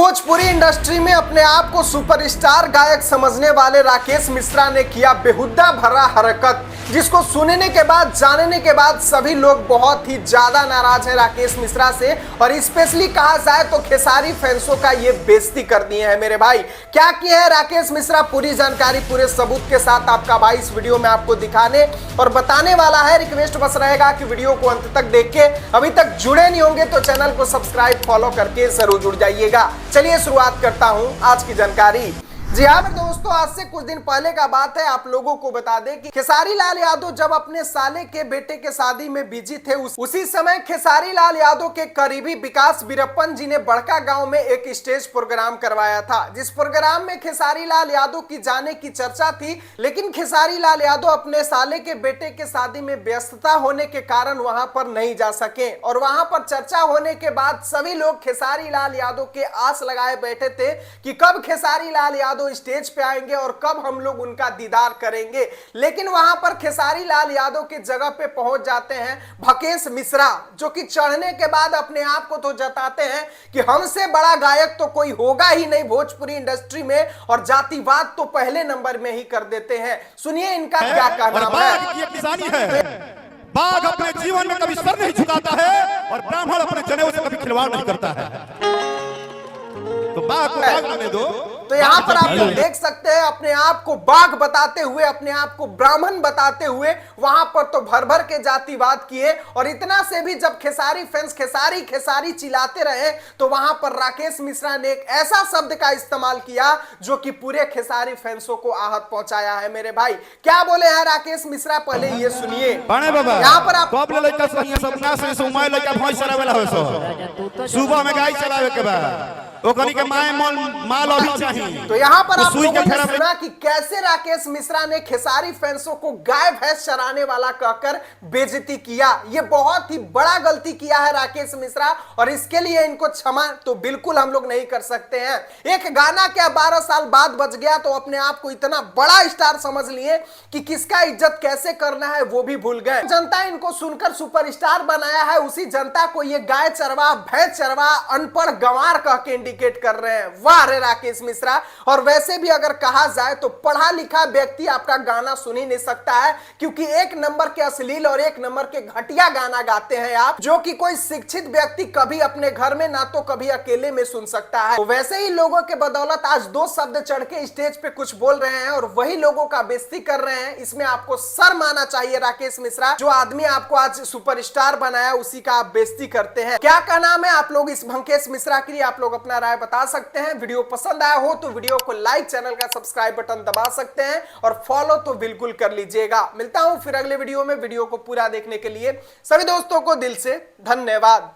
Bhojpuri industry में अपने आप को सुपरस्टार गायक समझने वाले राकेश मिश्रा ने किया बेहुदा भरा हरकत, जिसको सुनने के बाद जानने के बाद सभी लोग बहुत ही ज्यादा नाराज हैं राकेश मिश्रा से। और स्पेशली कहा जाए तो खेसारी फैंसों का ये बेइज्जती कर दिए हैं मेरे भाई। क्या किया है राकेश मिश्रा, पूरी जानकारी पूरे सबूत के साथ आपका भाई इस वीडियो में आपको दिखाने और बताने वाला है। रिक्वेस्ट बस रहेगा कि वीडियो को अंत तक देख के अभी तक जुड़े नहीं होंगे तो चैनल को सब्सक्राइब फॉलो करके जरूर जुड़ जाइएगा। चलिए शुरुआत करता हूं आज की जानकारी। जी हाँ दोस्तों, आज से कुछ दिन पहले का बात है। आप लोगों को बता दें कि खेसारी लाल यादव जब अपने साले के बेटे के शादी में बिजी थे, उसी समय खेसारी लाल यादव के करीबी विकास वीरप्पन जी ने बड़का गांव में एक स्टेज प्रोग्राम करवाया था, जिस प्रोग्राम में खेसारी लाल यादव की जाने की चर्चा थी। लेकिन खेसारी लाल यादव अपने साले के बेटे के शादी में व्यस्तता होने के कारण वहां पर नहीं जा सके और वहां पर चर्चा होने के बाद सभी लोग खेसारी लाल यादव के आस लगाए बैठे थे कि कब खेसारी लाल यादव स्टेज पे आएंगे और कब हम लोग उनका दीदार करेंगे। लेकिन वहां पर खेसारी लाल यादव की जगह पे पहुंच जाते हैं राकेश मिश्रा, जो कि चढ़ने के बाद अपने आप को तो जताते हैं कि हमसे बड़ा गायक तो कोई होगा ही नहीं भोजपुरी इंडस्ट्री में, और जातिवाद तो पहले नंबर में ही कर देते हैं। सुनिए इनका क्या कहना है। बाघ अपने जीवन में कभी सर नहीं झुकाता है और ब्राह्मण अपने जनेऊ से कभी खिलवाड़ नहीं करता है। तो बाघ को बाघ बनने दो। तो यहाँ पर आप लोग देख सकते हैं अपने आप को बाघ बताते हुए, अपने आप को ब्राह्मण बताते हुए वहां पर तो भर भर के जातिवाद किए। और इतना से भी जब खेसारी फैंस खेसारी खेसारी चिल्लाते रहे तो वहां पर राकेश मिश्रा ने एक ऐसा शब्द का इस्तेमाल किया जो कि पूरे खेसारी फैंसों को आहत पहुंचाया है मेरे भाई। क्या बोले हैं राकेश मिश्रा, पहले ये सुनिए। यहाँ पर आप सुबह में गाय चलावे के बाद के माल अभी चाहिए। तो यहाँ पर आप लोगों ने सुना कि कैसे राकेश मिश्रा ने खेसारी फैंसों को गाय भैंस चराने वाला कहकर बेइज्जती किया। ये बहुत ही बड़ा गलती किया है राकेश मिश्रा और इसके लिए इनको क्षमा तो बिल्कुल हम लोग नहीं कर सकते हैं। एक गाना क्या 12 साल बाद बच गया तो अपने आप को इतना बड़ा स्टार समझ लिए कि किसका इज्जत कैसे करना है वो भी भूल गए। जनता इनको सुनकर सुपरस्टार बनाया है, उसी जनता को ये गाय चरवा भैंस चरवा अनपढ़ गंवार कह के इंडिकेट कर रहे हैं। वाह रे राकेश मिश्रा। और वैसे भी अगर कहा जाए तो पढ़ा लिखा व्यक्ति आपका गाना सुन ही नहीं सकता है, क्योंकि एक नंबर के अश्लील और एक नंबर के घटिया गाना गाते हैं आप, जो कि कोई शिक्षित व्यक्ति कभी अपने घर में ना तो कभी अकेले में सुन सकता है। तो वैसे ही लोगों के बदौलत आज दो शब्द चढ़ के स्टेज पे कुछ बोल रहे हैं और वही लोगों का बेइज्जती कर रहे हैं। इसमें आपको शर्म आना चाहिए राकेश मिश्रा। जो आदमी आपको आज सुपरस्टार बनाया उसी का आप बेइज्जती करते हैं। क्या कहना है आप लोग इस राकेश मिश्रा के लिए आप लोग अपना राय बता सकते हैं। वीडियो पसंद आया हो तो वीडियो को लाइक, चैनल का सब्सक्राइब बटन दबा सकते हैं और फॉलो तो बिल्कुल कर लीजिएगा। मिलता हूं फिर अगले वीडियो में। वीडियो को पूरा देखने के लिए सभी दोस्तों को दिल से धन्यवाद।